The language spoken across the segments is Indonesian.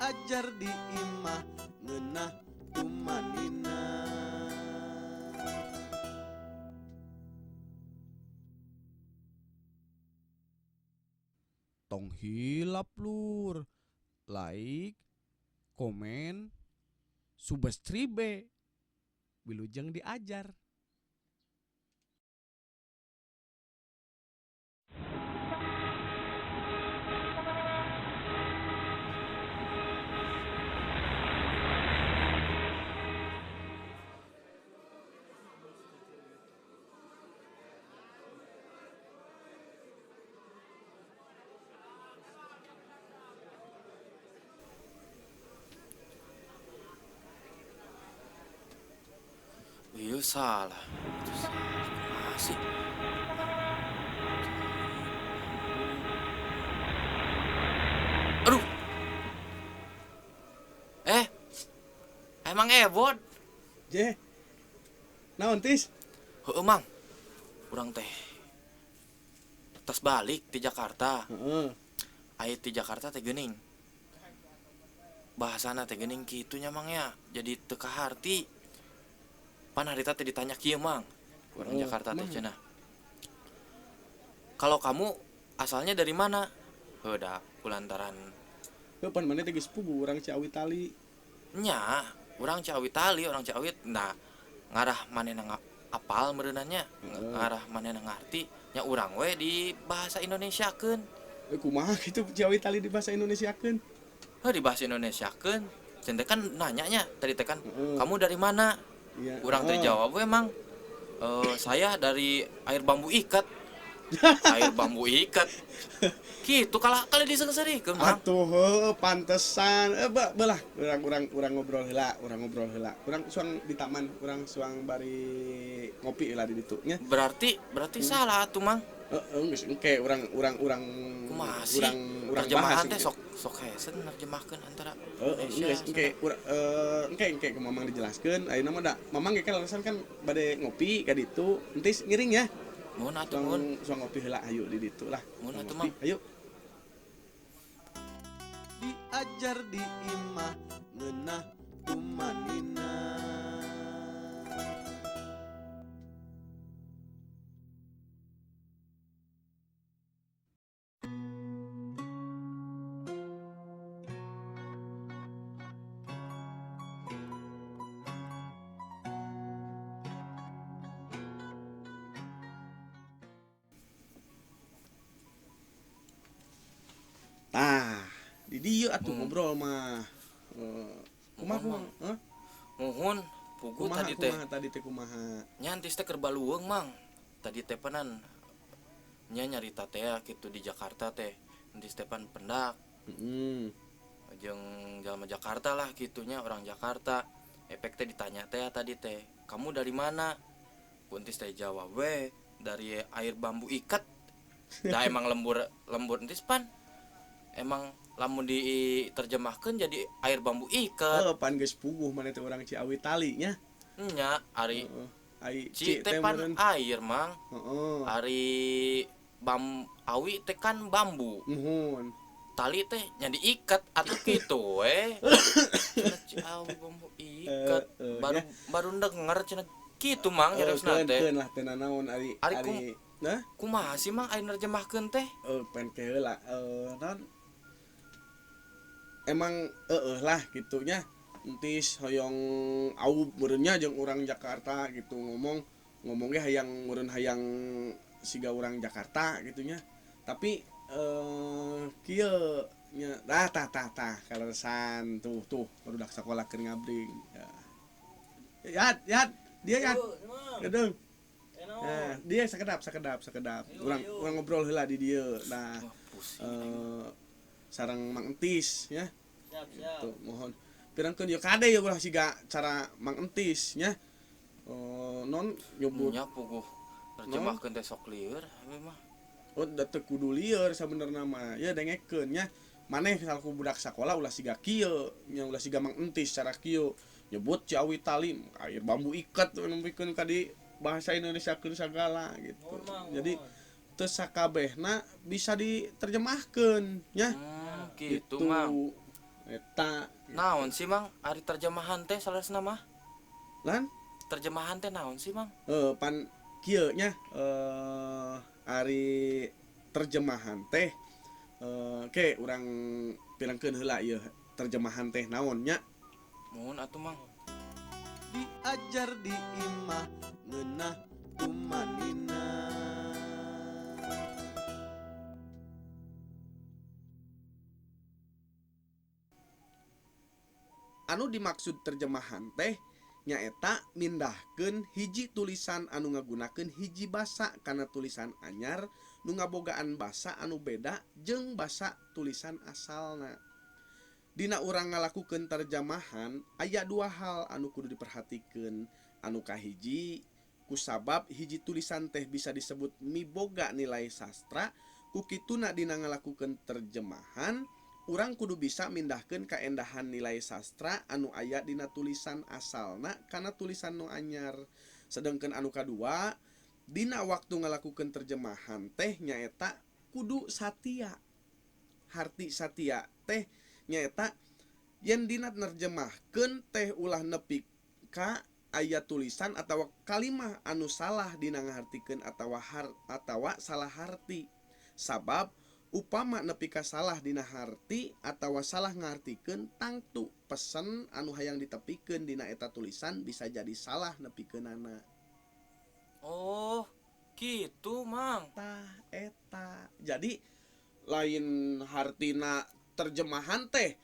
diajar di imah ngeunah tumanina. Tong hilap lur, like, komen, subscribe, wilujeng diajar. Iya salah. Itu salah. Masih. Aduh. Emang ebot. Je, naon tis? Heueuh mang. Urang teh tas balik di Jakarta. Heeh. Aya di Jakarta teh geuning. Bahasana teh geuning kitu nya mang ya. Jadi teu kaharti. Pan harita teh ditanya kieu mang. Urang Jakarta teh cenah. Kalau kamu asalnya dari mana? Heuda kulantaran Heuh pan maneh teh geus pugu urang Ciawi Tali. nya, urang Ciawi Tali, orang Ciawit. Nah, ngarah manehna apal meureunanya, ngarah manehna ngarti nya urang we di bahasa Indonesiakeun. Kumaha kitu Ciawi Tali di bahasa Indonesiakeun? Heuh di bahasa Indonesiakeun. Cen teh kan nanyanya tadi teh kan, kamu dari mana? Iya. Urang teh jawab we mang, saya dari air bambu ikat. Air bambu ikat. Kitu kali disengseureikeun mang. Atuh heuh pantesan. Belah urang ngobrol heula, Urang suang di taman, urang suang bari ngopi heula di ditu nya. Berarti salah atuh mang. Heeh, geus engke urang Kumaha sih? urang Terjemahan bahas teh sok hese nerjemahkeun antara Indonesia. Engke ke Mamang dijelaskeun. Ayeuna mah da Mamang ge kan alasan kan bade ngopi ka ditu, entis ngiring ya. Mun atuh mun. Suang ngopi heula hayu di ditu lah. Mun atuh Ngopi, mang. hayu. Diajar di imah ngeunah tumanina. Tah, di dieu atuh ngobrol mah. Kumaha? Heh? Nuhun, pugu Kumaha tadi teh. kumaha? Nyantis teh keur baluweung mang. Tadi teh panan nya nyarita teh kitu di Jakarta teh. Entis teh pan pendak. Heeh. Jeung jalma Jakarta lah kitunya orang Jakarta. Efek teh ditanya teh tadi teh, "Kamu dari mana?" Kuntis teh jawab we, "Dari air bambu ikat." Da emang lembur entis pan. Emang lamun diterjemahkeun jadi air bambu ikat. Pan geus puguh maneh teh urang Ciawi Tali nya. Nya ari Ai ci teh pan meureun. air mang. Heeh. Ari awi teh kan bambu. Nuhun. Tali teh nya diikat atuh kitu we. Cenah awi bambu ikat. Baru denger cenah kitu mang nyariosna teh. Keun lah teh naon ari nah Kumaha sih mang aya nerjemahkeun teh? pen ke heula naon emang lah gitunya entis hoyong aub meureunnya jeung urang Jakarta gitu ngomong ge hayang meureun hayang siga urang Jakarta gitunya tapi kieu nya tah kaleresan tuh barudak sakola keur ngabring ya dia ya gedung nah dia sakedap urang ngobrol heula di dieu nah sareng Mang Entis nya tuh mohon pirangkeun ieu kade ya ulah siga cara Mang Entis nya non nyebut Nya puguh nerjemahkeun teh sok lieur we mah. da teu kudu lieur sabenerna mah ya dengekeun nya maneh salku budak sakola ulah siga kieu nya ulah siga Mang Entis cara kieu nyebut Ciawi Tali air bambu ikat nembikeun ka di bahasa Indonesia keun sagala gitu. Jadi teu sakabehna bisa diterjemahkeun nya. Gitu mang. eta Naon sih mang ari terjemahan teh salasna mah? lan Terjemahan teh naon sih mang? pan kieu nya ari terjemahan teh ke urang pilangkeun heula ieu terjemahan teh naon nya. Muhun atuh mang. Diajar di imah ngeunah tumanina. Anu dimaksud terjemahan teh nyaeta mindahkeun hiji tulisan anu ngagunakeun hiji basa kana tulisan anyar nu ngabogaan basa anu beda jeung basa tulisan asalna. Dina urang ngalakukeun terjemahan aya dua hal anu kudu diperhatikeun. Anu kahiji kusabab hiji tulisan teh bisa disebut miboga nilai sastra, ku kituna dina ngalakukeun terjemahan urang kudu bisa mindahkeun kaendahan nilai sastra anu aya dina tulisan asalna kana tulisan nu anyar. Sedengkeun anu kadua, dina waktu ngalakukeun terjemahan teh nyaeta kudu satia. Harti satia teh nyaeta yen dina nerjemahkeun teh ulah nepi ka aya tulisan atawa kalimah anu salah dina ngahartikeun atawa salah harti. Sabab upama nepi ka salah dina harti atawa salah ngahartikeun tangtu pesen anu hayang ditepikeun dina eta tulisan bisa jadi salah nepikeunana. Oh, gitu mang. Tah eta. Jadi lain hartina terjemahan teh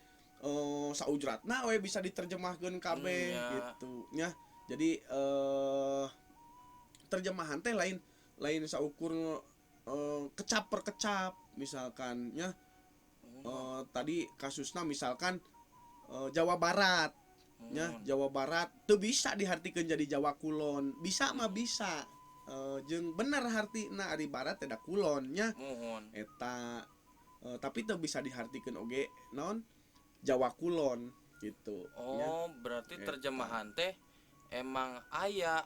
saujratna we bisa diterjemahkeun kabeh Iya. gitu nya. Jadi terjemahan teh lain saukur kecap per kecap misalkan nya. Tadi kasusna misalkan Jawa Barat nya, Jawa Barat teu bisa dihartikeun jadi Jawa Kulon. Bisa mah bisa. Jeung bener hartina ari barat teda kulon nya. Muhun. Eta tapi teu bisa dihartikeun oge naon Jawa Kulon gitu nya. Oh, berarti Eta. terjemahan teh emang aya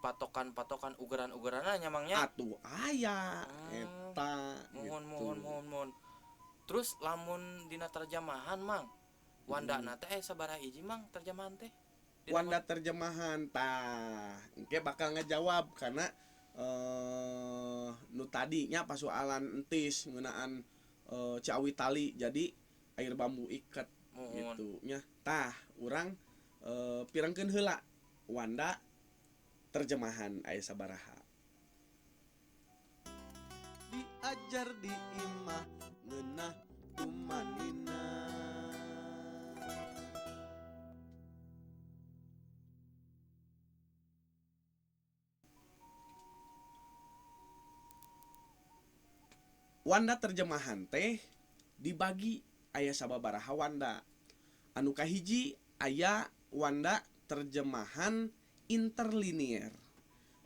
patokan-patokan ugeran-ugerananya mangnya. Atuh aya eta Muhun gitu. muhun. Terus lamun dina terjemahan mang, wandana teh sabaraha hiji mang terjemahan teh? Dina Wanda terjemahan tah engke bakal ngejawab karena nu tadinya pasoalan entis ngeunaan Ciawi Tali jadi air bambu iket Muhun. gitu nya. Tah urang pirengkeun heula Wanda terjemahan aya sabaraha. Diajar di imah ngeunah tumanina. Wanda terjemahan teh dibagi aya sababaraha wanda. Anu kahiji aya wanda terjemahan interlinier.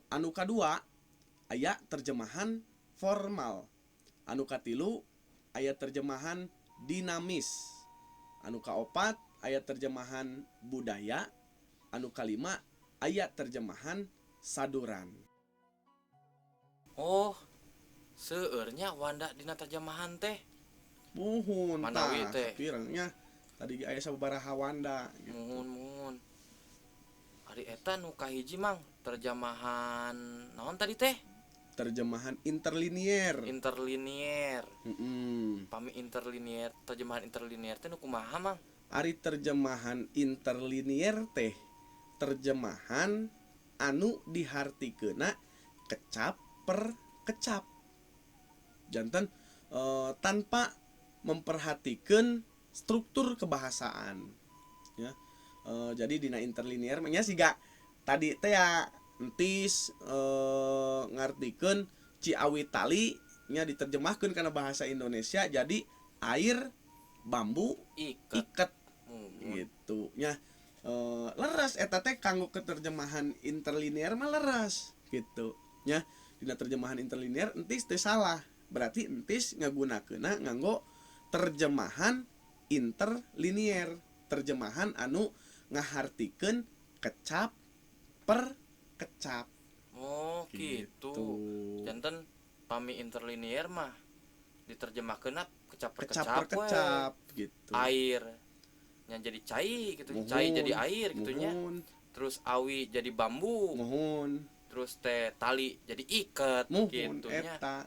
Anu kadua aya terjemahan formal. Anu katilu aya terjemahan dinamis. Anu kaopat aya terjemahan budaya. Anu kalima aya terjemahan saduran. Oh, seueurnya wanda dina terjemahan teh. Muhun Manawi tah teh. sapirengnya tadi aya sababaraha wanda gitu. Muhun. Ari eta nu kahiji mang terjemahan naon tadi teh? Terjemahan interlinier. Interlinier. Pami interlinier, terjemahan interlinier teh nu kumaha mang? Ari terjemahan interlinier teh terjemahan anu dihartikeuna kecap per kecap. Janten tanpa memperhatikan struktur kebahasaan ya. Jadi dina interlinier nya siga tadi teh ya entis ngartikeun Ciawi Tali nya diterjemahkeun kana bahasa Indonesia jadi air bambu iket gitu nya. Leres eta teh kanggo keterjemahan interlinier mah leres gitu nya. Dina terjemahan interlinier entis teu salah, berarti entis ngagunakeunna nganggo terjemahan interlinier, terjemahan anu ngahartikeun kecap per kecap. Oh, gitu. Janten pami interlinier mah diterjemahkeunna kecap per Kecap kecap per kecap gitu. Air yang jadi cai gitu, Muhun. cai jadi air gitunya. Muhun. Terus awi jadi bambu, Muhun. terus teh tali jadi iket Muhun gitunya. eta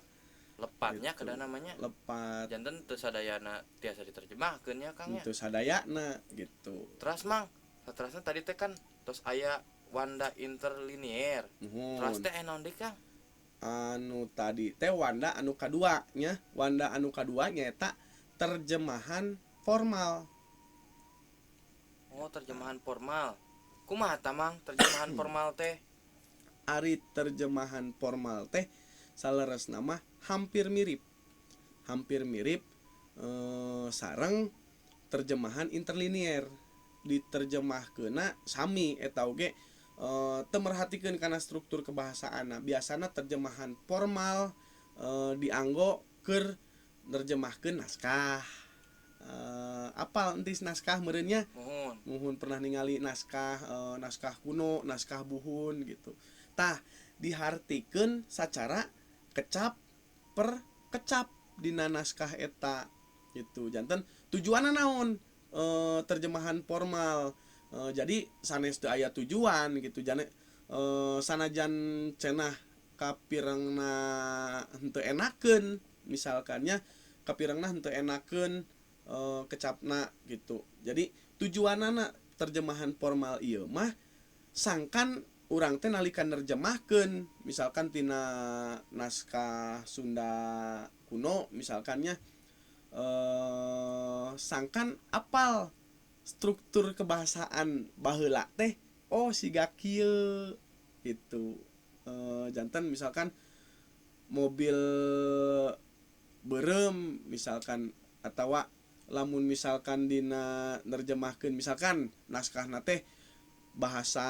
Lepatnya gitu. kada namanya. Lepat Janten teu sadayana tiasa diterjemahkeun ya Kang ya. itu sadayana gitu. Terus Mang, saterasna tadi teh kan tos aya Wanda interlinear. Terus Muhun. teh naon deui Kang? Anu tadi teh Wanda anu kadua nya. Wanda anu kadua nyata terjemahan formal. Oh, terjemahan formal. Kumaha tah Mang terjemahan formal teh? Ari terjemahan formal teh saleresna mah hampir mirip sareng terjemahan interlinear. Diterjemahkeuna sami eta oge teu merhatikeun kana struktur kebahasaanna. Biasana terjemahan formal dianggo keur nerjemahkeun naskah. Apal entis naskah meureunnya? Muhun. Muhun pernah ningali naskah naskah kuno, naskah buhun gitu. Tah dihartikeun sacara kecap per kecap dina naskah eta gitu. Janten tujuanna naon? Terjemahan formal. Jadi sanes teu aya tujuan gitu. Jane sanajan cenah kapirengna henteu enakeun misalkannya kapirengna henteu enakeun kecapna gitu. Jadi tujuanana terjemahan formal ieu mah sangkan urang teh nalika nerjemahkeun misalkan tina naskah Sunda kuno misalkannya sangkan apal struktur kebahasaan baheula teh oh siga kieu gitu. Janten misalkan mobil beureum misalkan atawa lamun misalkan dina nerjemahkeun misalkan naskahna teh bahasa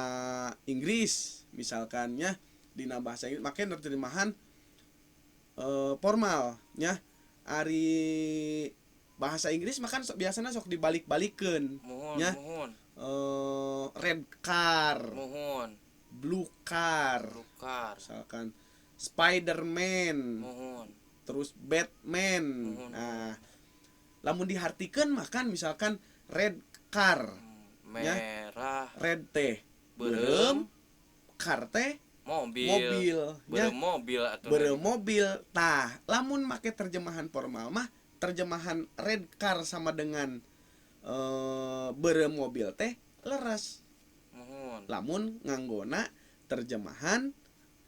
Inggris misalkannya dina bahasa Inggris make nerjemahan formal nya. Ari bahasa Inggris makan biasanya sok dibalik-balikeun nya. Muhun. Red car, Muhun. blue car, Lukar. misalkan Spider-Man, Muhun. terus Batman. Muhun. Nah, lamun dihartikeun makan misalkan red car, Merah. red teh Beureum. car teh Mobil. nya. Beureum mobil atuh. Beureum mobil. Tah, lamun make terjemahan formal mah terjemahan red car sama dengan beureum mobil teh leres. Muhun. Lamun nganggona terjemahan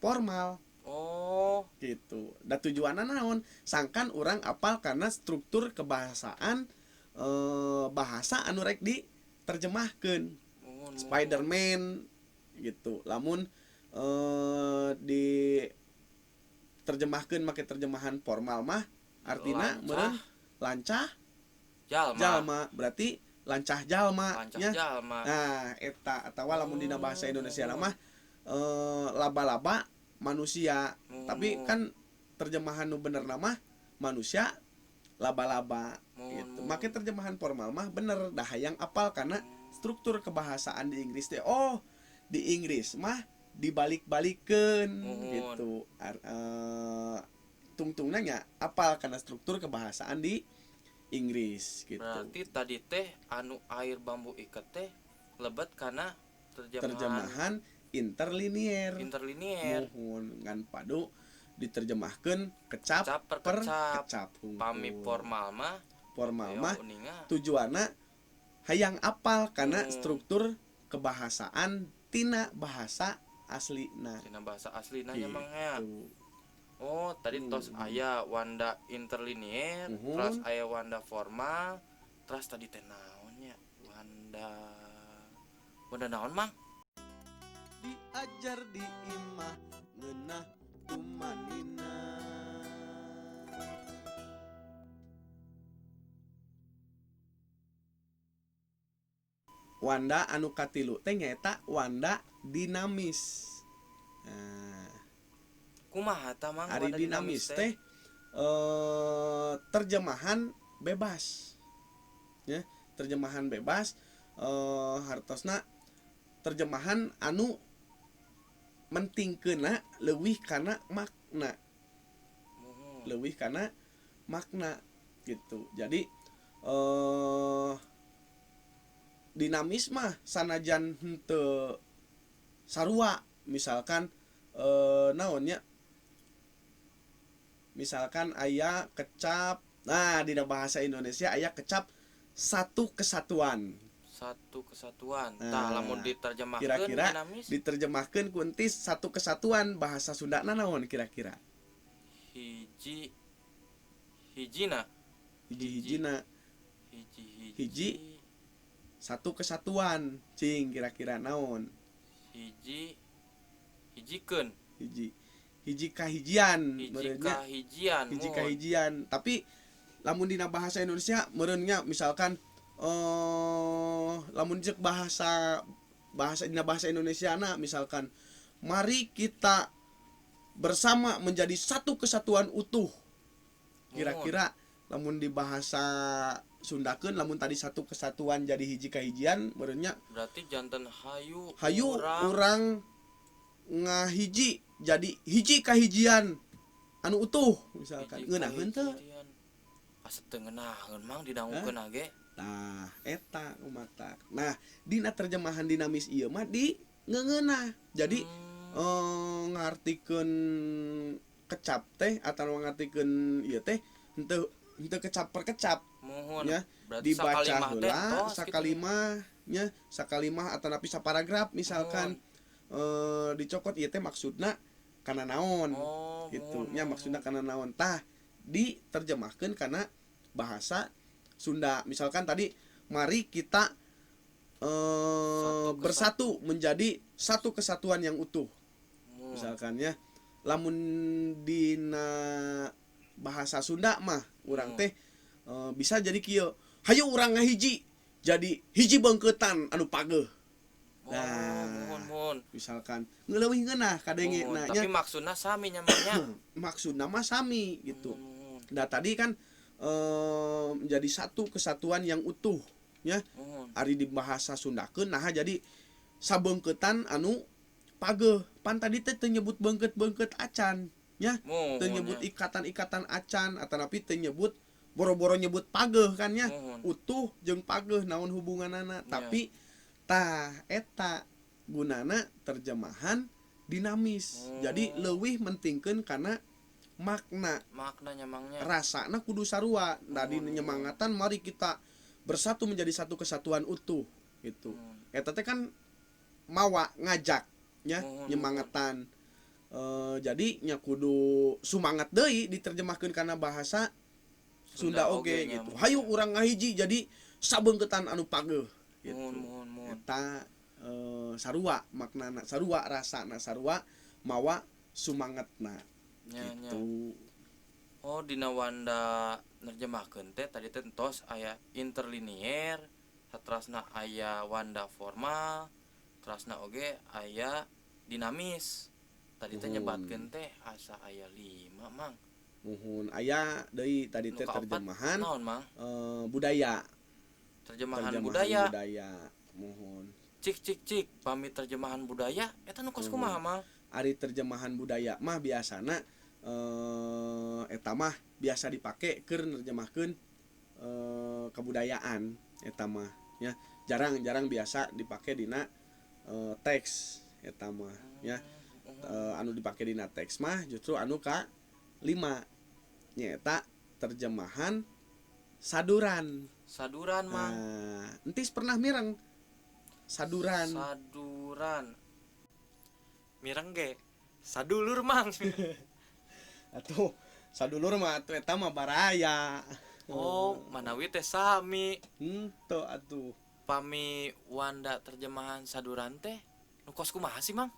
formal Oh, gitu. Da tujuanna naon? Sangkan urang apal karena struktur kebahasaan bahasa anu rek diterjemahkeun. muhun. Spider-Man gitu. Lamun di terjemahkeun make terjemahan formal mah artina meureun lancah jalma berarti lancah jalma Lancah nya. jalma. Nah eta atawa lamun dina bahasa Indonesia mah laba-laba manusia. Tapi kan terjemahan nu bener mah manusia laba-laba gitu. Make terjemahan formal mah bener dah hayang apal karena struktur kebahasaan di Inggris teh. Oh, di Inggris mah dibalik-balikeun gitu. Tungtungna nya apal karena struktur kebahasaan di Inggris gitu. Berarti tadi teh anu air bambu iket teh lebet karena terjemahan interlinear. Muhun ngan padu diterjemahkeun kecap per kecap. Pami formal mah tujuanna hayang apal karena struktur kebahasaan tina bahasa aslina. Tina bahasa aslina nya Mang ya. Gitu. Oh, tadi tos aya Wanda interlinear, terus aya Wanda formal, terus tadi teh naon nya? Wanda naon Mang? Diajar di imah ngeunah tumanina. Wanda anu katilu teh nyaeta Wanda dinamis. Nah, Kumaha tah Mang? ari dinamis teh terjemahan bebas. Ya, terjemahan bebas hartosna terjemahan anu mentingkeuna leuwih kana makna. Leuwih kana makna gitu. Jadi dinamis mah sanajan henteu sarua misalkan naonnya misalkan aya kecap, nah di bahasa Indonesia aya kecap satu kesatuan. Satu kesatuan. Nah, Tah lamun diterjemahkeun kira-kira dinamis diterjemahkeun ku entis satu kesatuan bahasa Sundana naon kira-kira? hiji hijina Hiji-hijina hiji Hiji. satu kesatuan cing kira-kira naon? hiji hijikeun Hiji kahijian hiji meureunnya. kahijian Hiji muhun. kahijian, tapi lamun dina bahasa Indonesia meureunnya misalkan lamun cek bahasa dina bahasa Indonesiana misalkan mari kita bersama menjadi satu kesatuan utuh. Kira-kira lamun di bahasa Sundakeun lamun tadi satu kesatuan jadi hiji kahijian meureunnya Berarti jantan hayu urang ngahiji jadi hiji kahijian anu utuh misalkan ngeunaheun teu. Asa teu ngeunaheun mang didangukeun age. Tah eta umatak. Nah dina terjemahan dinamis ieu mah di ngeunah jadi ngartikeun kecap teh atawa ngartikeun ieu teh henteu kecap per kecap Muhun. nya Berarti dibaca sakalimah teh heula tos gitu. sakalimahnya sakalimah atanapi saparagraf misalkan dicokot ieu teh maksudna kana naon Oh, gitu muhun, nya muhun. maksudna kana naon tah diterjemahkeun kana bahasa Sunda misalkan tadi mari kita bersatu menjadi satu kesatuan yang utuh misalkan ya lamun dina bahasa Sunda mah urang teh bisa jadi kieu hayu urang ngahiji jadi hiji beungkeutan anu pageuh. Muhun. Misalkan ngeuleuwih ngeunah kadenge Muhun. na Tapi maksudna sami nyamanya. maksudna mah sami gitu. Muhun. Nah tadi kan menjadi satu kesatuan yang utuh nya Muhun. ari di bahasa Sundakeun nah jadi sabeungkeutan anu pageuh pan tadi teh teu nyebut beungkeut acan nya teu nyebut ikatan-ikatan acan atanapi teu nyebut boro-boro nyebut pageuh kan nya utuh jeung pageuh naon hubunganana tapi tah eta gunana terjemahan dinamis jadi leuwih mentingkeun kana maknanya mangnya rasana kudu sarua tadi nyemangatan mari kita bersatu menjadi satu kesatuan utuh gitu eta teh kan mawa ngajak nya nyemangatan jadi nya kudu sumangat deui diterjemahkeun kana bahasa Sunda oge gitu hayu urang ngahiji jadi sabeungkeutan anu pageuh gitu eta sarua maknana sarua rasana sarua mawa sumangetna gitu. Oh dina Wanda nerjemahkeun teh tadi teh tos aya interlinier saterasna aya Wanda formal terasna oge aya dinamis tadi teh nyebatkeun teh asa aya 5 mang muhun aya deui tadi teh terjemahan naon mang budaya terjemahan budaya muhun cik pami terjemahan budaya eta nu kos kumaha mang ari terjemahan budaya mah biasana eta mah biasa dipake keur nerjemahkeun kebudayaan eta mah nya jarang biasa dipake dina teks eta mah nya anu dipake dina teks mah justru anu ka 5 nyaeta terjemahan saduran mah entis pernah mireng saduran mireng ge sadulur mang atuh sadulur mah atuh eta mah baraya manawi teh sami henteu atuh pami Wanda terjemahan saduran teh nu kos kumaha sih mang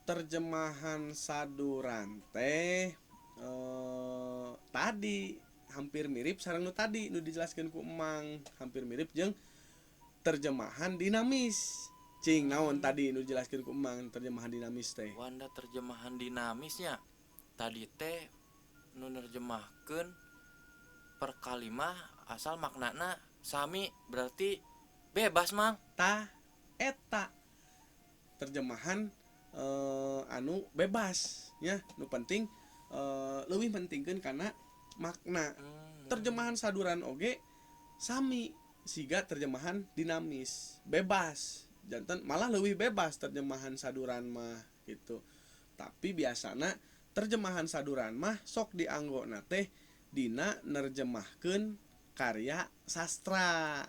terjemahan saduran teh tadi hampir mirip sareng nu tadi nu dijelaskeun ku Emang hampir mirip jeung terjemahan dinamis cing naon tadi nu dijelaskeun ku Emang terjemahan dinamis teh Wanda terjemahan dinamisnya tadi teh nu nerjemahkeun per kalimah asal maknana sami berarti bebas mang tah eta terjemahan anu bebas nya nu penting leuwih mentingkeun kana makna terjemahan saduran oge sami siga terjemahan dinamis bebas janten malah lebih bebas terjemahan saduran mah gitu. Tapi biasana terjemahan saduran mah sok dianggona teh dina nerjemahkeun karya sastra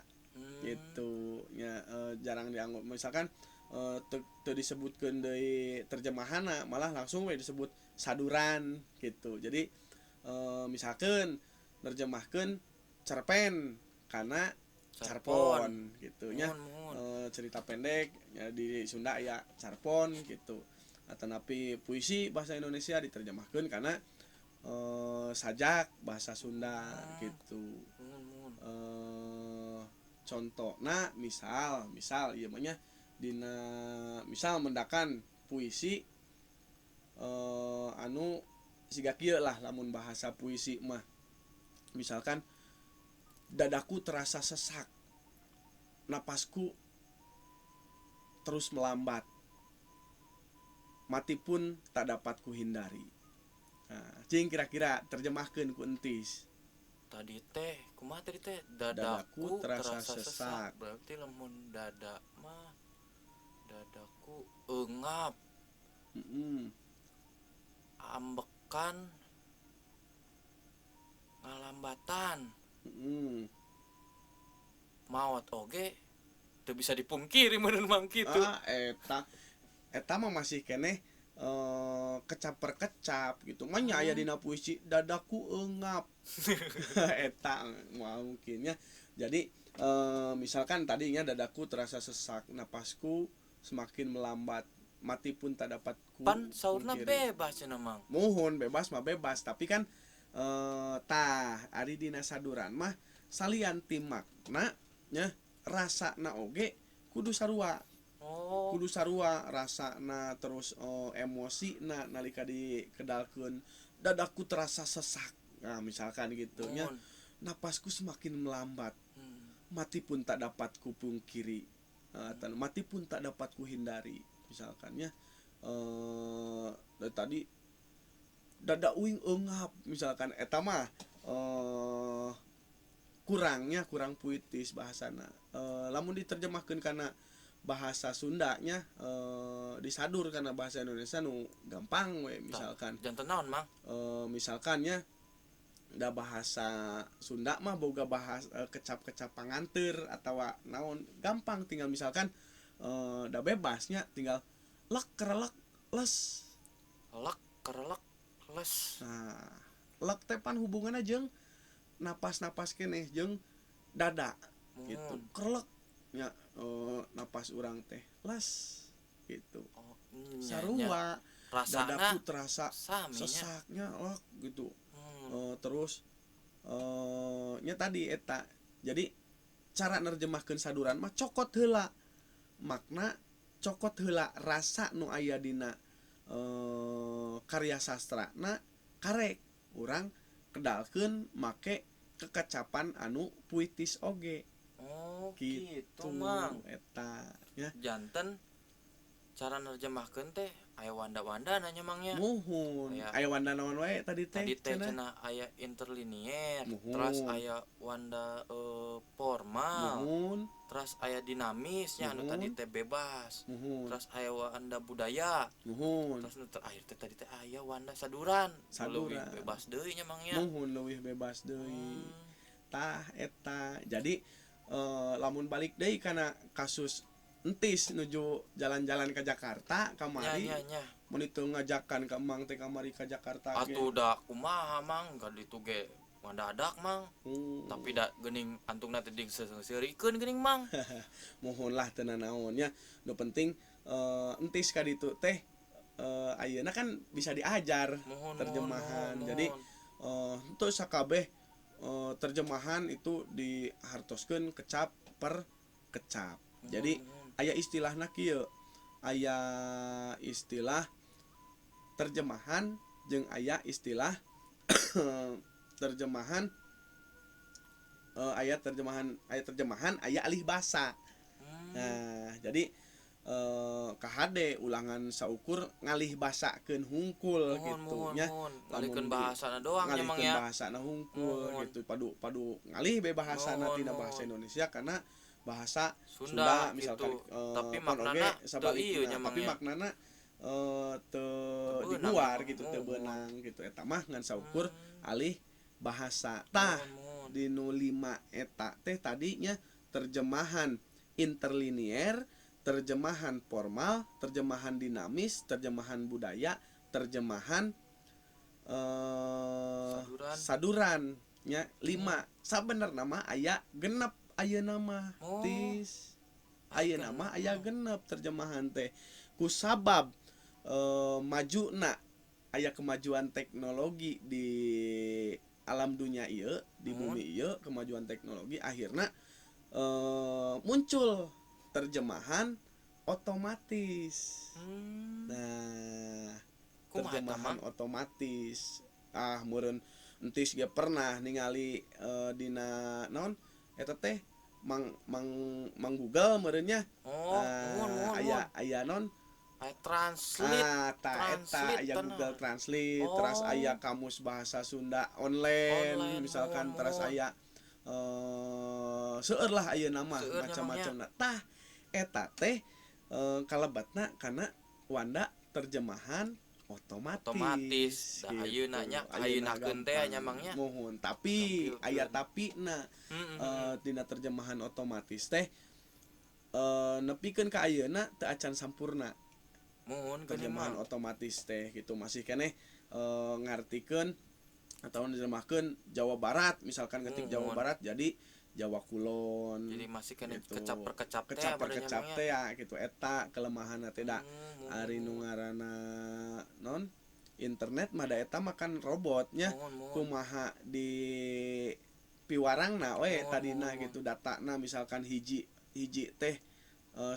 gitu nya. Jarang dianggap misalkan teu disebutkeun deui terjemahanna malah langsung we disebut saduran gitu. Jadi misalkan nerjemahkeun cerpen karena carpon gitu nya. Cerita pendek ya di Sunda ya carpon gitu. Atanapi puisi bahasa Indonesia diterjemahkeun karena sajak bahasa Sunda gitu. Contohna misal ieu mah nya dina misal mendakan puisi anu siga kieu lah lamun bahasa puisi mah misalkan dadaku terasa sesak, napasku terus melambat, mati pun tak dapat kuhindari. Nah, cing kira-kira terjemahkeun ku entis. Tadi teh kumaha tadi teh Dadaku terasa sesak. Berarti lamun dada mah dadaku eungap, ambekan, ngalambatan, maot oge teu bisa dipungkiri meureun mang kitu. Eta mah masih keneh kecap per kecap gitu. Manya aya dina puisi dadaku eungap. Eta mungkinnya. Jadi misalkan tadinya dadaku terasa sesak, napasku semakin melambat, mati pun tak dapat ku. Pan saurna bebas cenah mang. Muhun bebas mah bebas, tapi kan ari dina saduran mah salian ti makna nya rasana oge kudu sarua. Kudu sarua rasana terus emosina nalika dikedalkeun dadaku terasa sesak. Nah, misalkan gitu nya. Napasku semakin melambat. Mati pun tak dapat kupungkiri. Mati pun tak dapat kuhindari. Misalkannya tadi dada uing eungap misalkan eta mah kurang puitis bahasana. Lamun diterjemahkeun kana bahasa Sundanya disadur karena bahasa Indonesia nu gampang we misalkan. Janten naon mang? Misalkannya da bahasa Sunda mah boga bahasa kecap-kecap panganteur atawa naon gampang tinggal misalkan da bebasnya tinggal lek kerelek les. Lek kerelek les. Nah, lek teh pan hubunganna jeung napas-napas keneh jeung dada gitu. Kerelek nya napas urang teh les gitu. Sarua dadaku terasa sesaknya lek gitu. Terus nya tadi eta. Jadi cara nerjemahkeun saduran mah cokot heula makna, cokot heula rasa nu aya dina karya sastra na karek urang kedalkeun make kekecapan anu puitis oge. Gitu mang eta nya. Janten cara nerjemahkeun teh aya wanda-wanda nanya mangnya. Muhun aya wanda naon wae tadi teh cenah aya interlinier, terus aya wanda formal, terus aya dinamisnya anu tadi teh bebas, terus aya wanda budaya, terus nu terakhir teh tadi teh aya wanda saduran. Leuwih bebas deui nya mangnya. Leuwih bebas deui. Tah eta. Jadi lamun balik deui kana kasus entis nuju jalan-jalan ke Jakarta kamari. Mun itu ngajakan ka Mang teh kamari ka Jakarta ge. Atuh da kumaha Mang, ka ditu ge mendadak Mang. Tapi da geuning antungna teh ding seurikeun geuning Mang. Mohon lah teu naonnya. Nu penting entis ka ditu teh ayeuna kan bisa diajar terjemahan. Jadi henteu sakabeh terjemahan itu dihartoskeun kecap per kecap. Jadi aya istilahna kieu. Aya istilah terjemahan jeung aya istilah terjemahan aya terjemahan aya alih basa. Nah, jadi KHD ulangan saukur ngalih basakeun hungkul gitu nya. ngalihkeun bahasana doang nya mang ngalihkeun ya. bahasana hungkul Mohon. gitu padu ngalih be bahasana Mohon, tina mohon. bahasa Indonesia karena bahasa Sunda, Sunda misalkan gitu. Tapi pon maknana oge teu sabalikna ieu nya, Mang, tapi ya. maknana teu Teu beunang, dibuar Mang. gitu teu Mohon. beunang gitu eta mah ngan saukur alih bahasa tah Mohon. di nu 5 eta teh tadinya terjemahan interlinier, terjemahan formal, terjemahan dinamis, terjemahan budaya, terjemahan saduran nya 5 sabenerna mah aya genep ayeuna mah Oh. tis ayeuna mah aya genep terjemahan teh kusabab majuna aya kemajuan teknologi di alam dunia ieu di bumi ieu kemajuan teknologi akhirna muncul terjemahan otomatis. Nah, Kumaha eta, terjemahan Mang? otomatis. Meureun entis ge pernah ningali dina naon eta teh mang Google meureunnya. Mohon. Aya naon Translate. eta aya Tanah. Google Translate, terus aya kamus bahasa Sunda online, misalkan terus aya seueur lah ayeuna mah Seueur macam-macamna. Tah eta teh kalebatna kana wanda terjemahan otomatis. Da ayeuna nya ayeuna-keun teh nya Mang nya. Mohon, tapi Gampilkeun. aya tapina tina terjemahan otomatis teh nepikeun ka ayeuna teu acan sampurna. Mohon Terjemahan Mang. otomatis teh gitu masih keneh ngartikeun atau nerjemahkeun Jawa Barat misalkan ketik Jawa Barat jadi Jawa Kulon. Jadi masih kena gitu. kecap-kecap teh ya gitu eta kelemahanna teh da ari nu ngaranna non internet mah da eta makan robotnya kumaha di piwarangna we tadina gitu datana misalkan hiji teh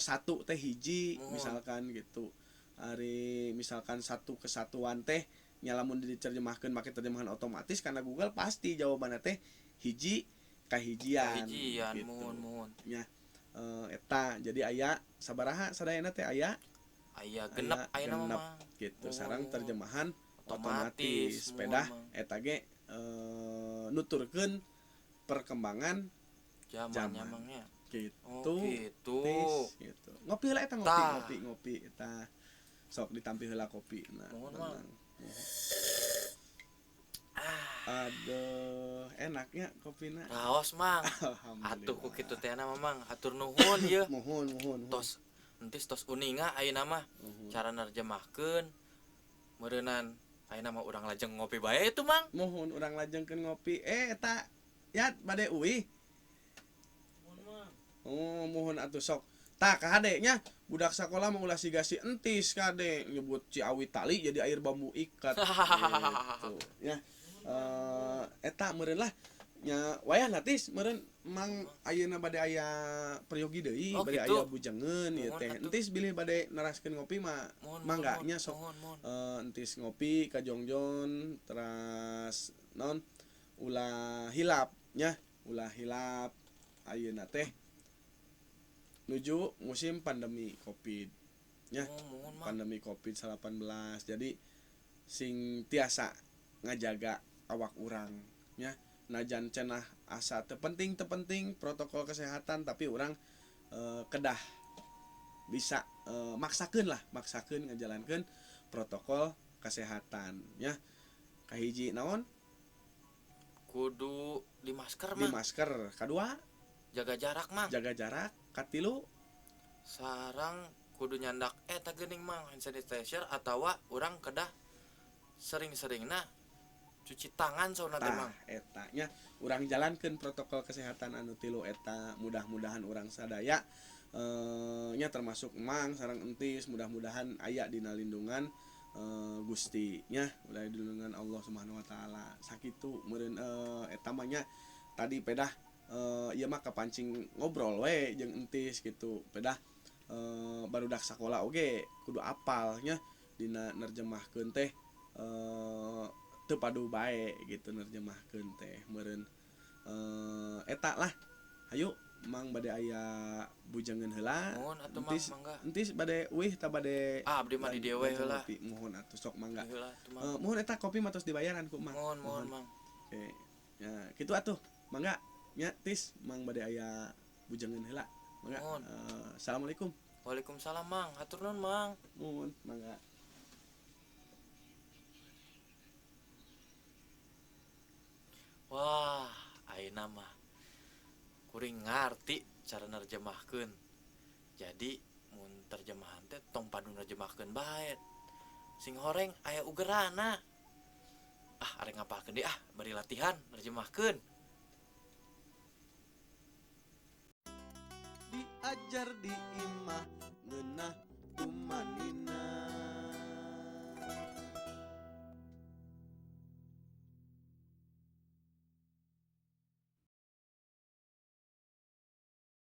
satu teh hiji misalkan gitu ari misalkan satu kesatuan teh nyalamun diterjemahkeun make terjemahan otomatis karena Google pasti jawabanna teh hiji kahijian gitu. Mohon. Nya eta jadi aya sabaraha sadayana teh aya genep ayeuna mah gitu sareng terjemahan otomatis sepeda eta ge nuturkeun perkembangan zamannya Mangnya gitu. Gitu. Gitu. Ngopi lah eta ngopi eta sok ditampi heula kopi nah tenang. Aduh enaknya kopina raos Mang. Atuh ku kitu teh na Mang atur nuhun ieu. Mohon. Tos uninga ayeuna mah cara nerjemahkeun meureunan ayeuna mah urang lajeng ngopi bae itu Mang. Mohon urang lajengkeun ngopi eta ya bade uih. Mohon atuh sok. Tah KHD nya budak sakola mah ulah siga si entis kade nyebut Ciawi tali jadi air bambu ikat. Gitu. Ya. Eta meureun lah nya wayah natis meureun mang ayeuna bade aya peryogi deui bade aya bujengeun ieu teh entis bilih bade naraskeun ngopi mah mangga nya sok entis ngopi ka Jongjon teras naon ulah hilap nya ulah hilap ayeuna teh nuju musim pandemi Covid nya pandemi Covid-19 jadi sing tiasa ngajaga awak urang nya najan cenah asa teu penting protokol kesehatan tapi urang kedah bisa maksakeun ngajalankeun protokol kesehatan nya kahiji naon kudu di masker di Mang masker kadua jaga jarak Mang jaga jarak katilu sarang kudu nyandak eta geuning Mang hand sanitizer atawa urang kedah sering-seringna cuci tangan sauna teh Mang eta nya urang jalankeun protokol kesehatan anu tilu eta mudah-mudahan urang sadaya nya termasuk Mang sareng entis mudah-mudahan aya dina lindungan Gusti nya ulah dilindungan Allah Subhanahu wa taala sakitu meureun eta mah nya tadi pedah ieu mah kapancing ngobrol we jeung entis gitu pedah barudak sakola oge kudu apal nya dina nerjemahkeun teh teu padu bae gitu nerjemahkeun teh meureun eta lah hayu mang bade aya bujangeun heula. Mohon atuh mang Entis mangga. entis bade euih tah bade Abdi mah di dieu we heula. kopi. Mohon atuh sok mangga. Heula atuh mang. Mohon eta kopi mah tos dibayaran ku mang. Mohon mang. Oke. Ya, kitu atuh. Mangga nya tis mang bade aya bujangeun heula. Mangga. Mohon. Assalamualaikum. Waalaikumsalam mang. Hatur nuhun mang. Mohon mangga. Wah, ayeuna mah kuring ngarti cara nerjemahkeun. Jadi mun terjemahan teh tong padu nerjemahkeun bae. Sing horeng aya ugerana. Arek ngapalkeun deui bari latihan nerjemahkeun. Diajar di imah ngeunah